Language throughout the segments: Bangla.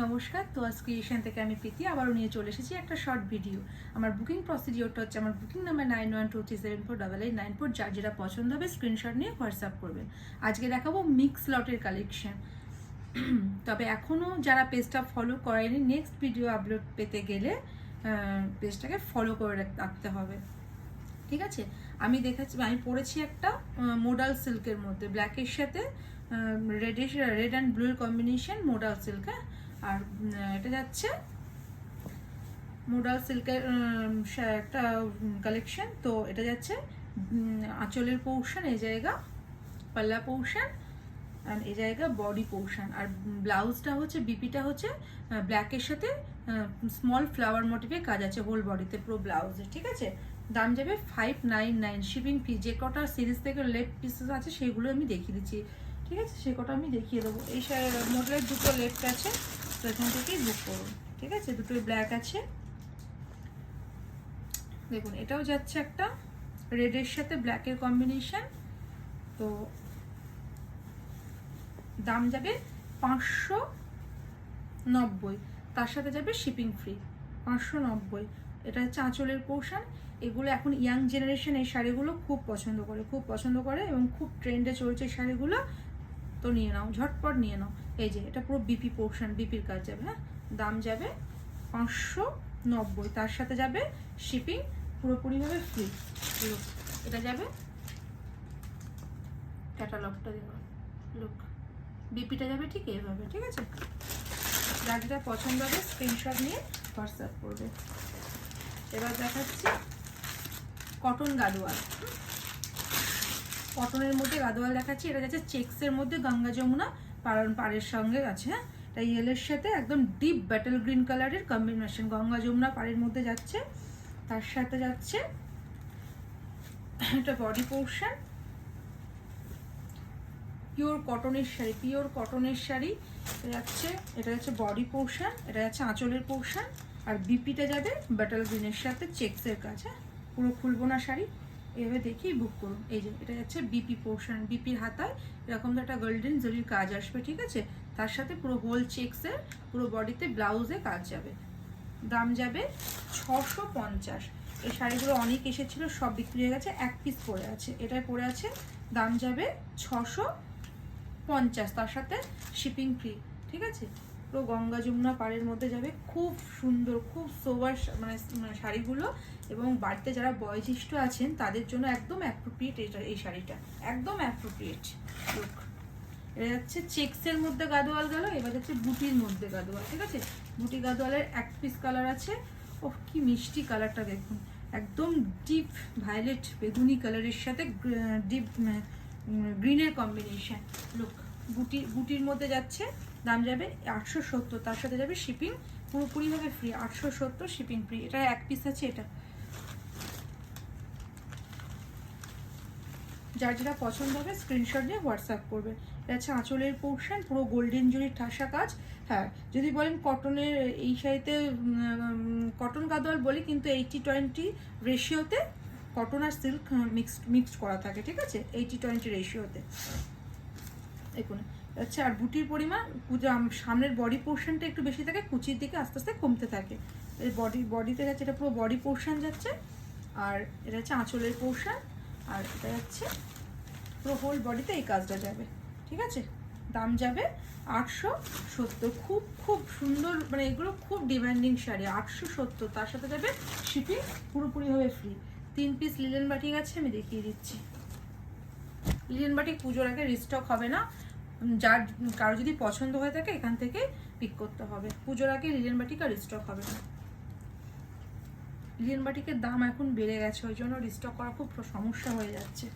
নমস্কার। তো আজ ক্রিয়েশন থেকে আমি প্রীতি আবারও নিয়ে চলে এসেছি একটা শর্ট ভিডিও। আমার বুকিং প্রসিডিওরটা হচ্ছে, আমার বুকিং নাম্বার 9123748894। যার যেটা পছন্দ হবে স্ক্রিনশট নিয়ে হোয়াটসঅ্যাপ করবেন। আজকে দেখাবো মিক্স লটের কালেকশন। তবে এখনও যারা পেজটা ফলো করেনি, নেক্সট ভিডিও আপলোড পেতে গেলে পেজটাকে ফলো করে রাখতে হবে, ঠিক আছে? আমি পরেছি একটা মোডাল সিল্কের মধ্যে ব্ল্যাকের সাথে রেড অ্যান্ড ব্লুর কম্বিনেশন মোডাল সিল্ক। হ্যাঁ, আর এটা যাচ্ছে মোডাল সিল্কের একটা কালেকশন। তো এটা যাচ্ছে আঁচলের পোর্শন, এই জায়গা পাল্লা পোর্শন, আর এই জায়গা বডি পোর্শন। আর ব্লাউজটা হচ্ছে, বিপিটা হচ্ছে ব্ল্যাকের সাথে স্মল ফ্লাওয়ার মোটিভে কাজ আছে হোল বডিতে পুরো ব্লাউজে, ঠিক আছে? দাম যাবে 599। শিপিং ফি যে কটা সিরিজ থেকে লেফট পিসেস আছে সেগুলো আমি দেখিয়ে দিচ্ছি, ঠিক আছে? সে কটা আমি দেখিয়ে দেবো। এই মডেলের দুটো লেফট আছে, তো এখান থেকেই বুক করুন, ঠিক আছে? দুটোই ব্ল্যাক আছে। দেখুন, এটাও যাচ্ছে একটা রেডের সাথে ব্ল্যাকের কম্বিনেশন। তো দাম যাবে 590, তার সাথে যাবে শিপিং ফ্রি 590। এটা হচ্ছে আঁচলের পোর্শন। এগুলো এখন ইয়াং জেনারেশন এই শাড়িগুলো খুব পছন্দ করে এবং খুব ট্রেন্ডে চলছে শাড়িগুলো। তো নিয়ে নাও, ঝটপট নিয়ে নাও। এই যে এটা পুরো বিপি পোর্শন, বিপির কাজ যাবে। হ্যাঁ, দাম যাবে 590, তার সাথে যাবে শিপিং পুরোপুরিভাবে ফ্রি। এটা যাবে, ক্যাটালগটা দেবো, লুক, বিপিটা যাবে ঠিক এইভাবে, ঠিক আছে? যার যেটা পছন্দ হবে স্ক্রিনশট নিয়ে হোয়াটসঅ্যাপ করবে। এবার দেখাচ্ছি কটন গাদোয়াল। কটনের মধ্যে গাদোয়াল দেখাচ্ছি। এটা যাচ্ছে চেক্সের মধ্যে গঙ্গা যমুনা পাড়ের সঙ্গে আছে। হ্যাঁ, এটা ইয়েলোর সাথে একদম ডিপ ব্যাটেল গ্রিন কালারের কম্বিনেশন, গঙ্গা যমুনা পাড়ের মধ্যে যাচ্ছে। তার সাথে যাচ্ছে এটা বডি পোর্শন, পিওর কটনের শাড়ি যাচ্ছে। এটা যাচ্ছে বডি পোর্শন, এটা যাচ্ছে আঁচলের পোর্শন। আর বিপিটা যাবে ব্যাটেল গ্রিনের সাথে চেক্সের কাজ। হ্যাঁ, পুরো খুলবো না শাড়ি, এভাবে দেখেই বুক করুন। এই যে এটা যাচ্ছে বিপি পোর্শন, বিপির হাতায় এরকম একটা গোল্ডেন জরির কাজ আসবে, ঠিক আছে? তার সাথে পুরো হোল চেক্সের পুরো বডিতে ব্লাউজে কাজ যাবে। দাম যাবে 650। এই শাড়িগুলো অনেক এসেছিল, সব বিক্রি হয়ে গেছে, এক পিস পরে আছে, এটাই পরে আছে। দাম যাবে 650, তার সাথে শিপিং ফ্রি, ঠিক আছে? পুরো গঙ্গা যমুনা পাড়ের মধ্যে যাবে, খুব সুন্দর, খুব সোবার মানে শাড়িগুলো। এবং বাড়িতে যারা বয়োজ্যেষ্ঠ আছেন তাদের জন্য একদম অ্যাপ্রোপ্রিয়েট এই শাড়িটা, একদম অ্যাপ্রোপ্রিয়েট লুক। এটা যাচ্ছে চেক্সের মধ্যে গাদোয়াল গেল, এবার যাচ্ছে বুটির মধ্যে গাদোয়াল, ঠিক আছে? বুটি গাদোয়ালের এক পিস কালার আছে। ও কি মিষ্টি কালারটা দেখুন, একদম ডিপ ভায়োলেট বেগুনি কালারের সাথে ডিপ গ্রিনের কম্বিনেশন লুক। বুটির মধ্যে যাচ্ছে। দাম যাবে 870, তার সাথে যাবে শিপিং পুরোপুরিভাবে ফ্রি। 870 shipping free. এটা এক পিস আছে। এটা যার যেটা পছন্দ হবে স্ক্রিনশট দিয়ে হোয়াটসঅ্যাপ করবে। এটা হচ্ছে আঁচলের পোর্শন, পুরো গোল্ডেন জরির ঠাসা কাজ। হ্যাঁ, যদি বলেন কটনের এই শাড়িতে কটন গাদোয়াল বলি, কিন্তু 80-20 রেশিওতে কটন আর সিল্ক মিক্সড করা থাকে, ঠিক আছে? 80-20 রেশিওতে। দেখুন আচ্ছা, আর বুটির পরিমাণ সামনের বডি পোর্শনটা একটু বেশি থাকে, কুচির দিকে আস্তে আস্তে কমতে থাকে। এই বডিতে যাচ্ছে, এটা পুরো বডি পোর্শন যাচ্ছে। আর এটা হচ্ছে আঁচলের পোর্শন, আর এটা যাচ্ছে পুরো হোল বডিতে এই কাজটা যাবে, ঠিক আছে? দাম যাবে 870। খুব সুন্দর, মানে এগুলো খুব ডিমান্ডিং শাড়ি। 870, তার সাথে যাবে শিপিং পুরোপুরিভাবে ফ্রি। 3 পিস লিলেন বাটিক আছে, আমি দেখিয়ে দিচ্ছি। লিলেন বাটিক পুজোর আগে রিস্টক হবে না, যার কারো যদি পছন্দ হয়ে থাকে এখান থেকে পিক করতে হবে। পুজোর আগে লিলেন বাটিক আর রিস্টক হবে না। লিলেন বাটিকের দাম এখন বেড়ে গেছে, ওই জন্য রিস্টক করা খুব সমস্যা হয়ে যাচ্ছে।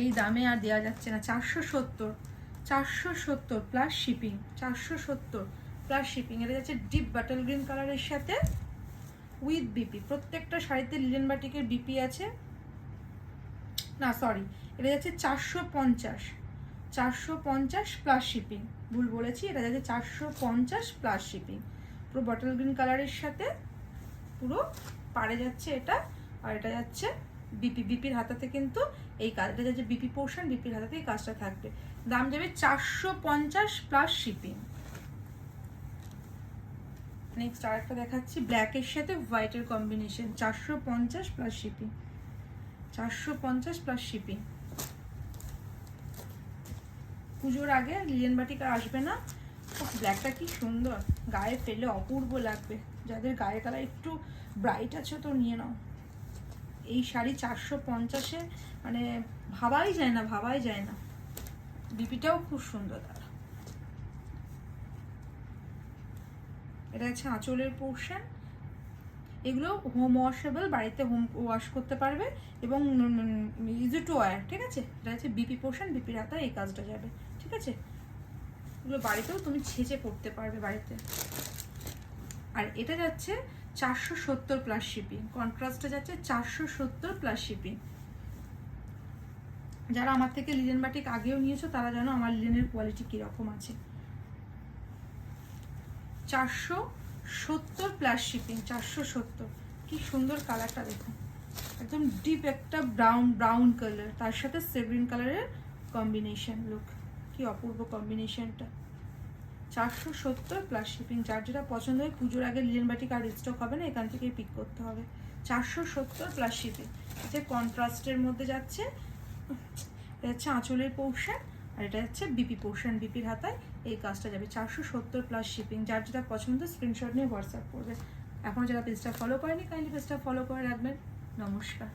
এই দামে আর দেওয়া যাচ্ছে না। 470 প্লাস শিপিং, 470 প্লাস শিপিং। এটা যাচ্ছে ডিপ বাটল গ্রিন কালারের সাথে উইথ বিপি। প্রত্যেকটা শাড়িতে লিলেন বাটিকের বিপি আছে না, সরি, এটা যাচ্ছে 450 প্লাস শিপিং। ভুল বলেছি, এটা যাচ্ছে 450 প্লাস শিপিং। পুরো বটল গ্রিন কালারের সাথে পুরো পাড়ে যাচ্ছে এটা। আর এটা যাচ্ছে বিপির হাতাতে, কিন্তু এই কাজটা যাচ্ছে বিপি পোর্শন, বিপির হাতাতে এই কাজটা থাকবে। দাম যাবে 450 প্লাস শিপিং। নেক্সট আরেকটা দেখাচ্ছি ব্ল্যাকের সাথে হোয়াইটের combination, 450 plus shipping, 450 plus shipping. পুজোর আগে লিলেন বাটিক আর আসবে না। ব্ল্যাকটা কি সুন্দর, গায়ে ফেলে অপূর্ব লাগবে। যাদের গায়ে কালার একটু ব্রাইট আছে তো নিয়ে নাও। এই শাড়ি 450-এ মানে ভাবাই যায় না, ভাবাই যায় না। বিপিটাও খুব সুন্দর। দাদা এটা হচ্ছে আঁচলের পোর্শন। এগুলো হোম ওয়াশেবল, বাড়িতে হোম ওয়াশ করতে পারবে এবং ইজি টু ওয়্যার, ঠিক আছে। এটা হচ্ছে বিপি পোর্শন, বিপির হাতায় এই কাজটা যাবে, ঠিক আছে। এগুলো বাড়িতেও তুমি ছেঁচে পড়তে পারবে বাড়িতে। আর এটা যাচ্ছে 470 প্লাস শিপিং, কন্ট্রাস্টে যাচ্ছে 470 প্লাস শিপিং। যারা আমার থেকে লিলেন বাটিক আগেও নিয়েছো তারা জানো আমার লিলেনের কোয়ালিটি কীরকম আছে। 470 প্লাস শিপিং, 470। কি সুন্দর কালারটা দেখুন, একদম ডিপ একটা ব্রাউন কালার, তার সাথে সেভরিন কালারের কম্বিনেশন। লুক কি অপূর্ব কম্বিনেশনটা। 470 প্লাস শিপিং। যার যেটা পছন্দ হয়, পুজোর আগে লিলেন বাটিক আর স্টক হবে না, এখান থেকেই পিক করতে হবে। 470 প্লাস শিপিং। এটা কন্ট্রাস্টের মধ্যে যাচ্ছে। এটা হচ্ছে আঁচলের পোর্শন আর এটা হচ্ছে বিপি পোর্শন, বিপির হাতায় এই কাজটা যাবে। 470 প্লাস শিপিং। যার যেটা পছন্দ স্ক্রিনশট নিয়ে হোয়াটসঅ্যাপ করবে। এখনও যারা পেজটা ফলো করেনি কাইন্ডলি পেজটা ফলো করে রাখবেন। নমস্কার।